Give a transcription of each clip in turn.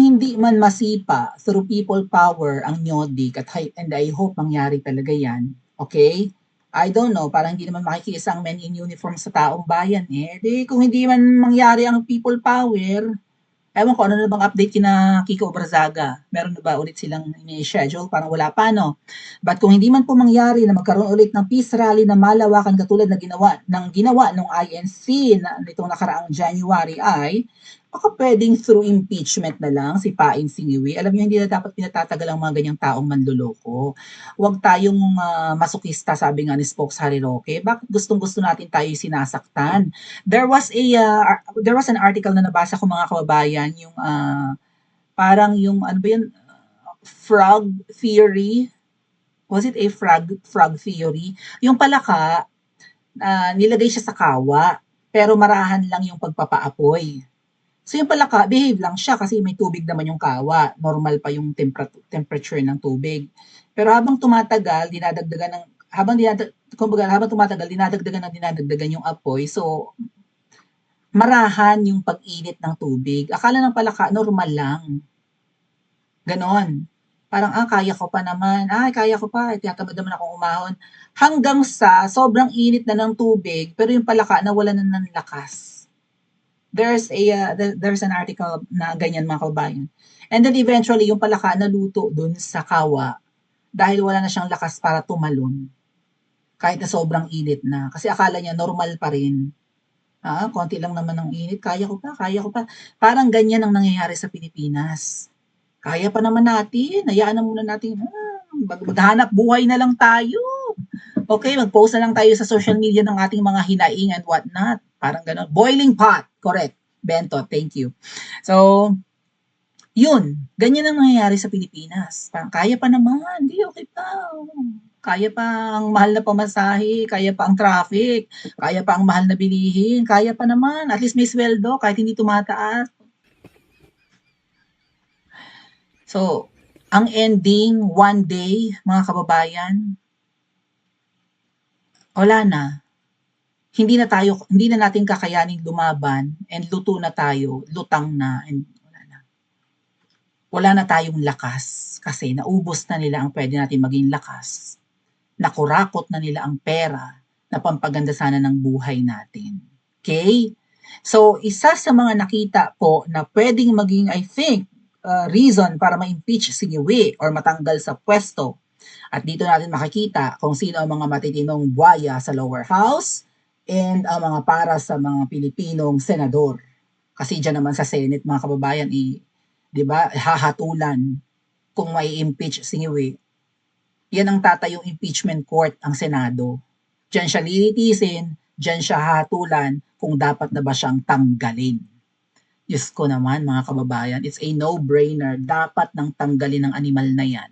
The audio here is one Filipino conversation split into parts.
hindi man masipa through people power ang NYODIC and I hope mangyari talaga yan, okay? I don't know, parang hindi naman makikiisa ang men in uniform sa taong bayan eh. Di kung hindi man mangyari ang people power, ewan ko ano na bang update kina Kiko Brazaga. Meron na ba ulit silang ini-schedule? Parang wala pa, no? But kung hindi man po mangyari na magkaroon ulit ng peace rally na malawakan katulad na ginawa ng INC na nitong nakaraang January ay baka pwedeng through impeachment na lang si Pain Singiwi. Alam niyo, hindi na dapat pinatatagal ang mga ganyang taong manloloko. Huwag tayong masokista, sabi nga ni Spokes Harry Roque. Bakit gustong-gusto natin tayo sinasaktan? There was an article na nabasa ko mga kababayan, yung parang yung ano ba yun, frog theory. Was it a frog theory? Yung palaka, nilagay siya sa kawa, pero marahan lang yung pagpapaapoy. So yung palaka, behave lang siya kasi may tubig naman yung kawa. Normal pa yung temperature ng tubig. Pero habang tumatagal, dinadagdagan yung apoy. So marahan yung pag-init ng tubig. Akala ng palaka, normal lang. Ganon. Parang, kaya ko pa naman. Kaya ko pa. Tinatamad naman akong umahon. Hanggang sa sobrang init na ng tubig, pero yung palaka nawala na ng lakas. There's an article na ganyan mga kabayan. And then eventually, yung palaka naluto dun sa kawa dahil wala na siyang lakas para tumalon. Kahit na sobrang init na. Kasi akala niya normal pa rin. Konti lang naman ng init. Kaya ko pa. Parang ganyan ang nangyayari sa Pilipinas. Kaya pa naman natin. Hayaan na muna natin. Maghanap buhay na lang tayo. Okay, mag-post na lang tayo sa social media ng ating mga hinaing and whatnot. Parang gano'n. Boiling pot. Correct. Bento, thank you. So, yun. Ganyan ang nangyayari sa Pilipinas. Parang kaya pa naman. Hindi, okay pa. Kaya pa ang mahal na pamasahe. Kaya pa ang traffic. Kaya pa ang mahal na bilihin. Kaya pa naman. At least may sweldo kahit hindi tumataas. So, ang ending, one day, mga kababayan, wala na. Hindi na natin kakayaning lumaban and lutang na, and wala na tayong lakas kasi naubos na nila ang pwede natin maging lakas. Nakurakot na nila ang pera na pampaganda sana ng buhay natin. Okay? So, isa sa mga nakita po na pwedeng maging, I think, reason para ma-impeach si Yue or matanggal sa pwesto. At dito natin makikita kung sino ang mga matitinong buwaya sa lower house and ang mga para sa mga Pilipinong senador. Kasi dyan naman sa Senate, mga kababayan, di ba, hahatulan kung may impeach si Yue. Yan ang tatayong impeachment court, ang Senado. Diyan siya lilitisin, diyan siya hahatulan kung dapat na ba siyang tanggalin. Diyos ko naman mga kababayan, it's a no-brainer. Dapat nang tanggalin ng animal na yan.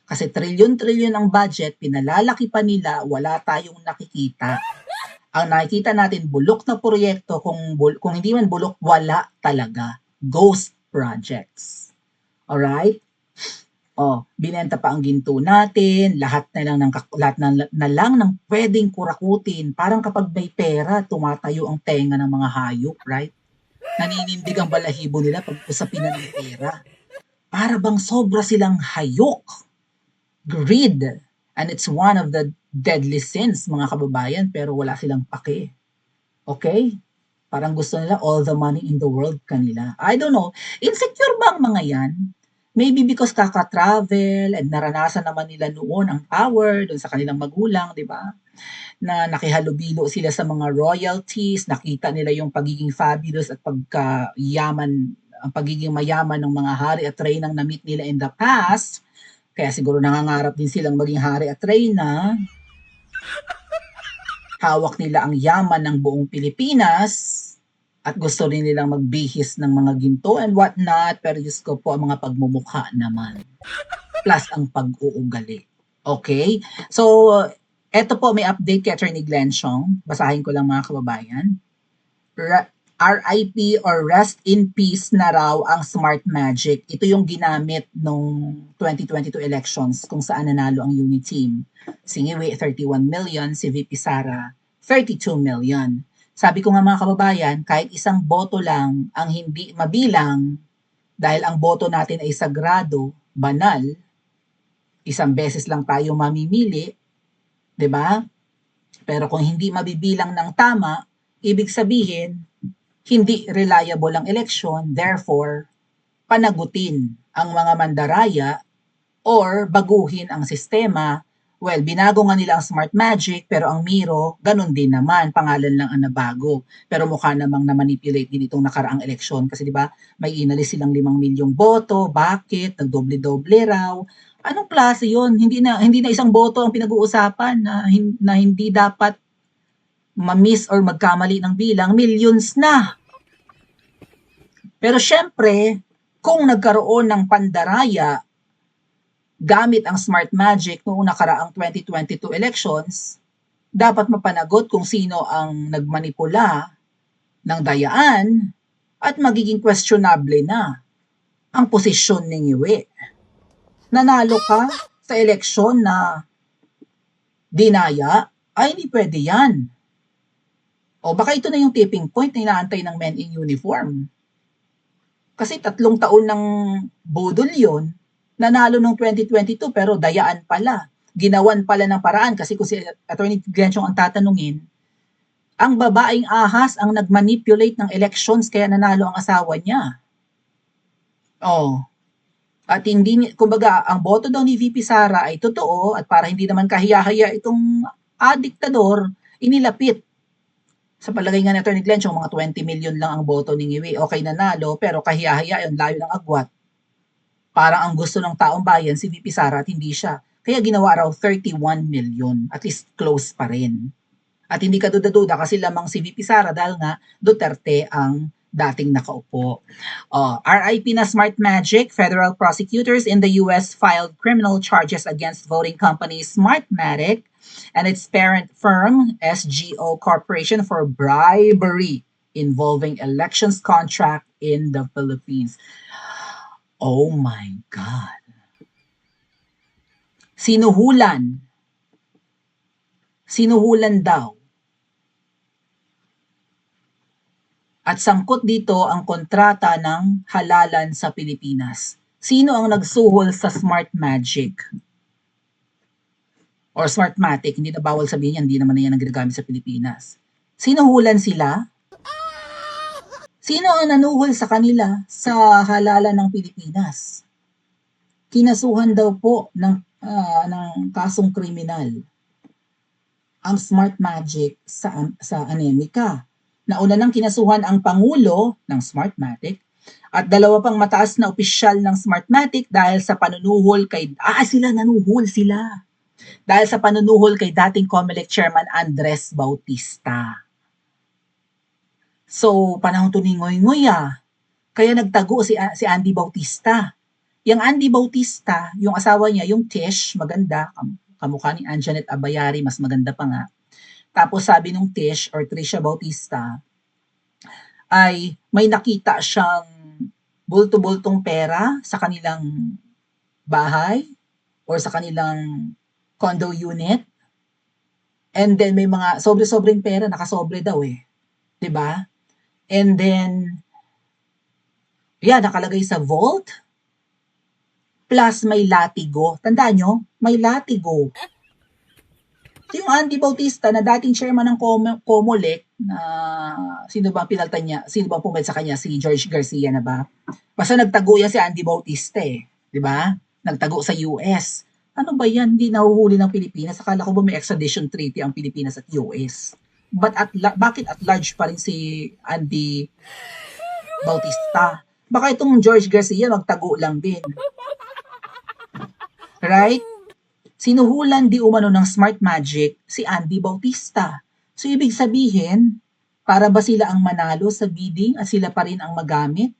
Kasi trilyon-trilyon ang budget, pinalalaki pa nila, wala tayong nakikita. Ang nakikita natin, bulok na proyekto, kung hindi man bulok, wala talaga. Ghost projects. Alright? Binenta pa ang ginto natin, lahat na lang ng pwedeng kurakutin. Parang kapag may pera, tumatayo ang tenga ng mga hayop, right? Naninindig ang balahibo nila pag usapin na ng pera. Para bang sobra silang hayok. Greed. And it's one of the deadly sins, mga kababayan, pero wala silang pake. Okay? Parang gusto nila all the money in the world kanila. I don't know. Insecure ba ang mga yan? Maybe because kaka-travel and naranasan naman nila noon ang power doon sa kanilang magulang, di ba? Na nakihalubilo sila sa mga royalties, nakita nila yung pagiging fabulous at ang pagiging mayaman ng mga hari at reynang na-meet nila in the past. Kaya siguro nangangarap din silang maging hari at reyna. Hawak nila ang yaman ng buong Pilipinas at gusto rin nilang magbihis ng mga ginto and whatnot, pero Diyos ko po, ang mga pagmumukha naman. Plus ang pag-uugali. Okay? So, eto po, may update kay Attorney Glenn Siong. Basahin ko lang mga kababayan. RIP or Rest in Peace na raw ang Smart Magic. Ito yung ginamit nung 2022 elections kung saan nanalo ang unit team. Si Ngiwi, 31 million. Si VP Sara, 32 million. Sabi ko nga mga kababayan, kahit isang boto lang ang hindi mabilang, Dahil ang boto natin ay sagrado, banal, isang beses lang tayo mamimili, 'di ba? Pero kung hindi mabibilang ng tama, ibig sabihin, hindi reliable ang eleksyon, therefore, panagutin ang mga mandaraya or baguhin ang sistema. Well, binago nga nila ang Smart Magic, pero ang Miro, ganun din naman, pangalan lang ang nabago. Pero mukha namang na-manipulate din itong nakaraang eleksyon kasi 'di ba, may inalis silang 5 milyong boto, bakit? Nagdoble-doble raw. Anong klase 'yon? Hindi na isang boto ang pinag-uusapan na hindi dapat ma-miss or magkamali ng bilang, millions na. Pero syempre, kung nagkaroon ng pandaraya gamit ang Smart Magic noong nakaraang 2022 elections, dapat mapanagot kung sino ang nagmanipula ng dayaan at magiging questionable na ang posisyon ni Ngiwi. Nanalo ka sa eleksyon na dinaya, ay hindi pwede yan. O baka ito na yung tipping point na inaantay ng men in uniform. Kasi 3 taon ng budol yun, nanalo ng 2022 pero dayaan pala. Ginawan pala ng paraan kasi kung si Attorney Glenchong ang tatanungin, ang babaeng ahas ang nagmanipulate ng elections kaya nanalo ang asawa niya. Oh. At hindi, kumbaga, ang boto daw ni VP Sara ay totoo at para hindi naman kahiya-haya itong diktador, inilapit. Sa palagay nga ni Atty. Glenchong, mga 20 million lang ang boto ni Ngiwi. Okay, nanalo, pero kahiya-haya yun, layo ng agwat. Parang ang gusto ng taong bayan, si VP Sara at hindi siya. Kaya ginawa raw 31 million. At least close pa rin. At hindi ka duda-duda kasi lamang si VP Sara dahil nga Duterte ang dating nakaupo. RIP na Smart Magic, federal prosecutors in the US filed criminal charges against voting company Smartmatic and its parent firm, SGO Corporation, for bribery involving elections contract in the Philippines. Oh my God. Sinuhulan. Sinuhulan daw. At sangkot dito ang kontrata ng halalan sa Pilipinas. Sino ang nagsuhol sa Smart Magic? Or Smartmatic, hindi na bawal sabihin yan, hindi naman na yan ang ginagamit sa Pilipinas. Sinuhulan sila? Sino ang nanuhol sa kanila sa halalan ng Pilipinas? Kinasuhan daw po ng kasong kriminal ang Smart Magic sa Anemika. Nauna nang kinasuhan ang Pangulo ng Smartmatic at 2 pang mataas na opisyal ng Smartmatic dahil sa panunuhol kay nanuhol sila. Dahil sa panunuhol kay dating COMELEC Chairman Andres Bautista. So, panahon to ni Ngoy-Ngoy Kaya nagtago si Andy Bautista. Yung Andy Bautista, yung asawa niya, yung Tish, maganda, kamukha ni Anjanette Abayari, mas maganda pa nga. Tapos sabi nung Tish or Trisha Bautista, ay may nakita siyang bulto-bultong pera sa kanilang bahay or sa kanilang condo unit. And then may mga sobre-sobreng pera, nakasobre daw 'di ba? And then nakalagay sa vault. Plus may latigo. Tandaan nyo, may latigo. Yung Andy Bautista na dating chairman ng COMELEC, na sino ba pinaltan niya? Sino ba pumayag sa kanya? Si George Garcia na ba? Basta nagtago yan si Andy Bautista 'di ba? Nagtago sa US. Ano ba yan? Hindi nahuhuli ng Pilipinas. Akala ko ba may extradition treaty ang Pilipinas at US? But bakit at large pa rin si Andy Bautista? Baka itong George Garcia magtago lang din. Right? Sinuhulan di umano ng Smart Magic si Andy Bautista. So ibig sabihin, para ba sila ang manalo sa bidding at sila pa rin ang magamit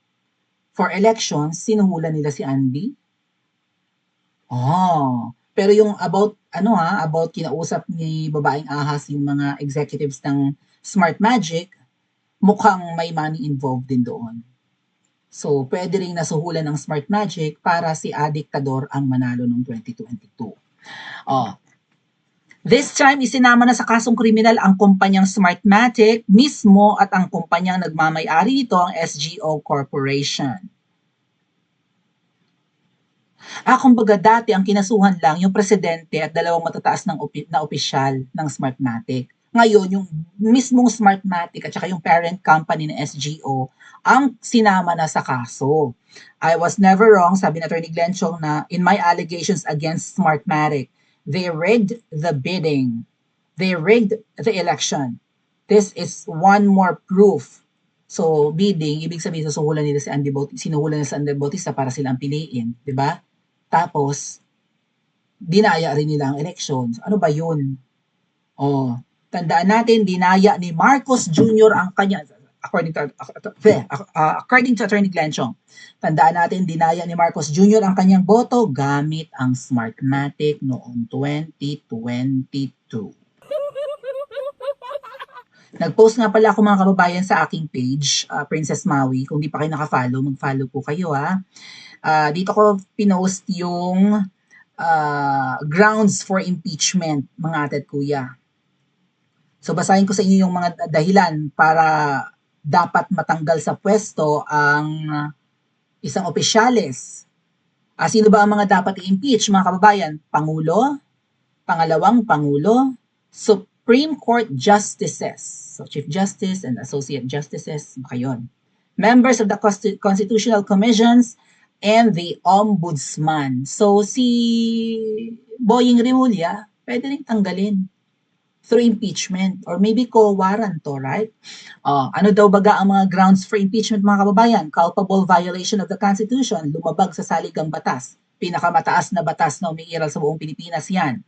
for elections, sinuhulan nila si Andy? Pero yung about kinausap ni babaeng ahas yung mga executives ng Smart Magic, mukhang may money involved din doon. So, pwede ring nasuhulan ng Smart Magic para si diktador ang manalo noong 2022. This time, isinama na sa kasong kriminal ang kumpanyang Smartmatic mismo at ang kumpanyang nagmamay-ari nito ang SGO Corporation. Kumbaga dati ang kinasuhan lang yung presidente at dalawang matataas na opisyal ng Smartmatic. Ngayon, yung mismong Smartmatic at saka yung parent company ng SGO ang sinama na sa kaso. I was never wrong, sabi ni Atty. Glenn Chong, na in my allegations against Smartmatic, they rigged the bidding. They rigged the election. This is one more proof. So, bidding, ibig sabihin, susuhulan nila si Andy Bautista, sinuhulan nila si Andy Bautista para silang piliin, di ba? Tapos, dinaya rin nila ang elections. Ano ba yun? Oh, tandaan natin, dinaya ni Marcos Jr. ang kanya, according to Attorney Glenn Chong, tandaan natin, dinaya ni Marcos Jr. ang kanyang boto gamit ang Smartmatic noong 2022. Nag-post nga pala ako mga kababayan sa aking page, Princess Maui. Kung di pa kayo naka-follow, mag-follow po kayo ha. Dito ko pinost yung grounds for impeachment, mga ate at kuya. So basahin ko sa inyo yung mga dahilan para dapat matanggal sa pwesto ang isang opisyales. Sino ba ang mga dapat i-impeach, mga kababayan? Pangulo, pangalawang Pangulo, Supreme Court Justices, so Chief Justice and Associate Justices, yun. Members of the Constitutional Commissions, and the Ombudsman. So, si Boying Rimulya, pwede rin tanggalin through impeachment or maybe co-warrant to, right? Ano daw baga ang mga grounds for impeachment, mga kababayan? Culpable violation of the Constitution, lumabag sa saligang batas. Pinakamataas na batas na umiiral sa buong Pilipinas yan.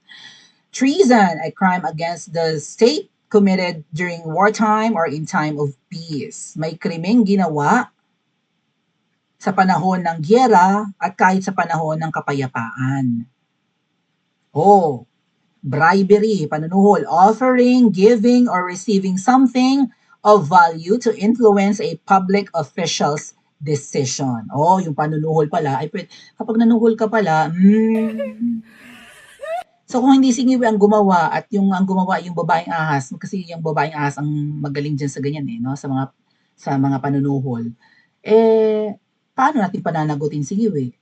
Treason, a crime against the state committed during wartime or in time of peace. May krimeng ginawa sa panahon ng gyera at kahit sa panahon ng kapayapaan. Bribery, panunuhol, offering, giving, or receiving something of value to influence a public official's decision. Yung panunuhol pala, kapag nanuhol ka pala, So kung hindi si Ngiwi ang gumawa at ang gumawa yung babaeng ahas, kasi yung babaeng ahas ang magaling dyan sa ganyan no, sa mga panunuhol. Paano natin pananagutin si Ngiwi?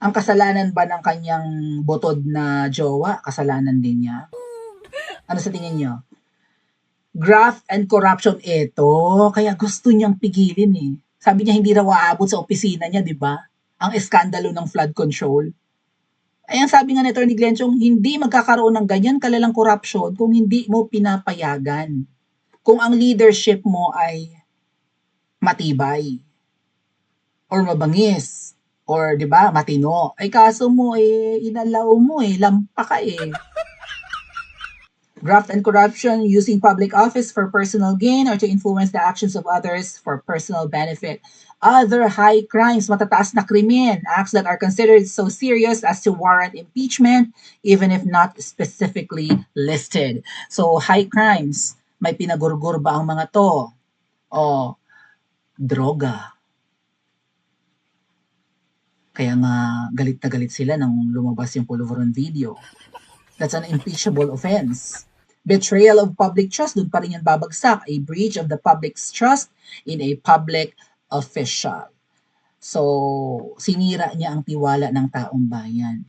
Ang kasalanan ba ng kanyang botod na jowa, kasalanan din niya? Ano sa tingin niyo? Graft and corruption ito, kaya gusto niyang pigilin eh. Sabi niya hindi raw aabot sa opisina niya, di ba? Ang eskandalo ng flood control. Ang sabi nga ni Atty. Glenn Chong, hindi magkakaroon ng ganyan kalalang corruption kung hindi mo pinapayagan. Kung ang leadership mo ay matibay or mabangis or 'di ba, matino. Kaso mo inalaw mo lampa ka Graft and corruption, using public office for personal gain or to influence the actions of others for personal benefit. Other high crimes, matataas na krimen, acts that are considered so serious as to warrant impeachment, even if not specifically listed. So, high crimes, may pinagurgur ba ang mga to? Droga. Kaya nga, galit na galit sila nang lumabas yung Pulveron video. That's an impeachable offense. Betrayal of public trust, dun pa rin yan babagsak. A breach of the public's trust in a public official. So, sinira niya ang tiwala ng taong bayan.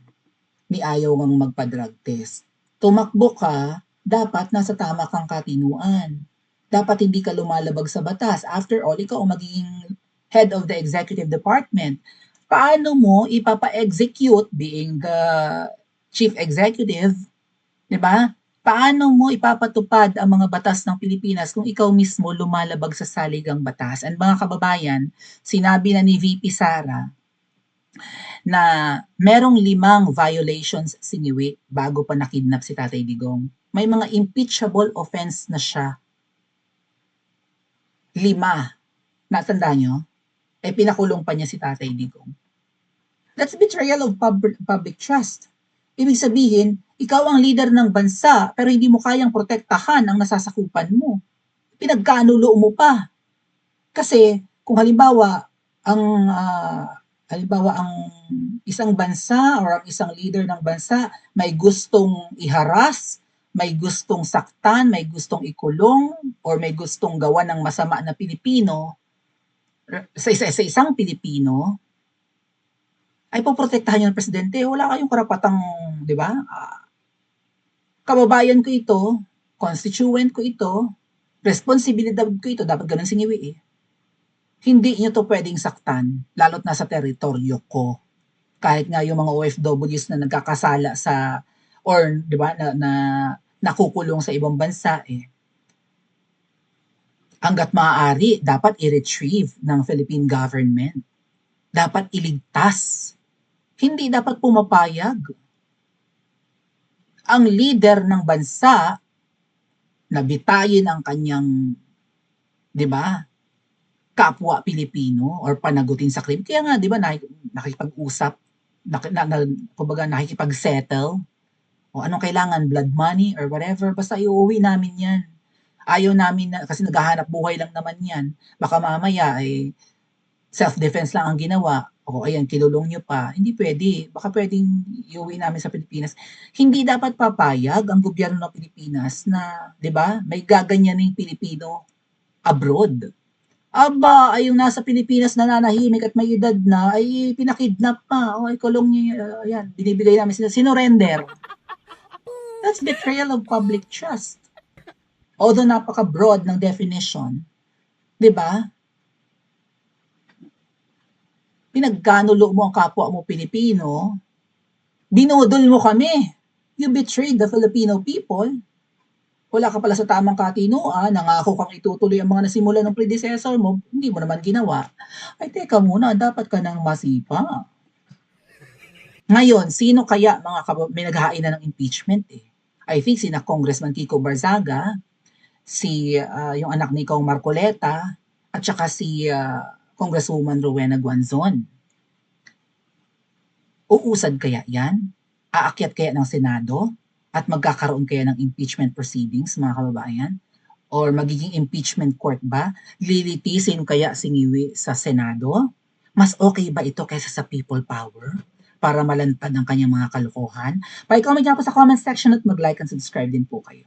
Ni ayaw ngang magpa-drug test. Tumakbo ka, dapat nasa tama kang katinuan. Dapat hindi ka lumalabag sa batas. After all, ikaw ang magiging head of the executive department. Paano mo ipapa-execute being the chief executive, 'di ba? Paano mo ipapatupad ang mga batas ng Pilipinas kung ikaw mismo lumalabag sa saligang batas? And mga kababayan, sinabi na ni VP Sara na merong 5 violations si Ngiwi bago pa nakidnap si Tatay Digong. May mga impeachable offense na siya. 5. Natandaan nyo? Pinakulong pa niya si Tatay Digong. That's betrayal of public trust. Ibig sabihin, ikaw ang leader ng bansa pero hindi mo kayang protektahan ang nasasakupan mo. Pinagkanulo mo pa. Kasi kung halimbawa ang isang bansa or ang isang leader ng bansa may gustong iharas, may gustong saktan, may gustong ikulong, or may gustong gawa ng masama na Pilipino sa isang Pilipino, ay poprotektahan niyo ng presidente. Wala kayong karapatang, di ba? Kababayan ko ito, constituent ko ito, responsibilidad ko ito, dapat ganun singiwi eh. Hindi niyo to pwedeng saktan, lalo't nasa teritoryo ko. Kahit nga yung mga OFWs na nagkakasala sa, or di ba, na nakukulong sa ibang bansa eh. Hanggat maaari, dapat i-retrieve ng Philippine government. Dapat iligtas. Hindi dapat pumapayag ang leader ng bansa na bitayin ang kanyang, di ba, kapwa Pilipino or panagutin sa crime. Kaya nga, di ba, nakikipag-usap, kumbaga nakikipag-settle, o anong kailangan, blood money or whatever, basta iuwi namin yan. Ayaw namin na, kasi naghahanap buhay lang naman yan. Baka mamaya ay self-defense lang ang ginawa, o ayan, kilulong nyo pa. Hindi pwede. Baka pwedeng iuwi namin sa Pilipinas. Hindi dapat papayag ang gobyerno ng Pilipinas na, di ba, may gaganyaning Pilipino abroad. Aba, ay yung nasa Pilipinas nananahimik at may edad na, ay pinakidnap pa. O, ay kulong niyo, yan, binibigay namin sila, sinurrender. That's betrayal of public trust. Although napaka-broad ng definition, di ba? Pinagkanulo mo ang kapwa mo Pilipino, binudol mo kami. You betrayed the Filipino people. Wala ka pala sa tamang katinuan, nangako kang itutuloy ang mga nasimulan ng predecessor mo, hindi mo naman ginawa. Ay, teka muna, dapat ka nang masipa. Ngayon, sino kaya may naghahain na ng impeachment eh? I think sina Congressman Kiko Barzaga, yung anak ni Kong Marcoleta, at saka si Congresswoman Rowena Guanzon. Uusad kaya yan? Aakyat kaya ng Senado? At magkakaroon kaya ng impeachment proceedings, mga kababayan? Or magiging impeachment court ba? Lilitisin kaya singiwi sa Senado? Mas okay ba ito kaysa sa people power? Para malantad ang kanyang mga kalokohan? Pa-comment niya po sa comment section at mag-like and subscribe din po kayo.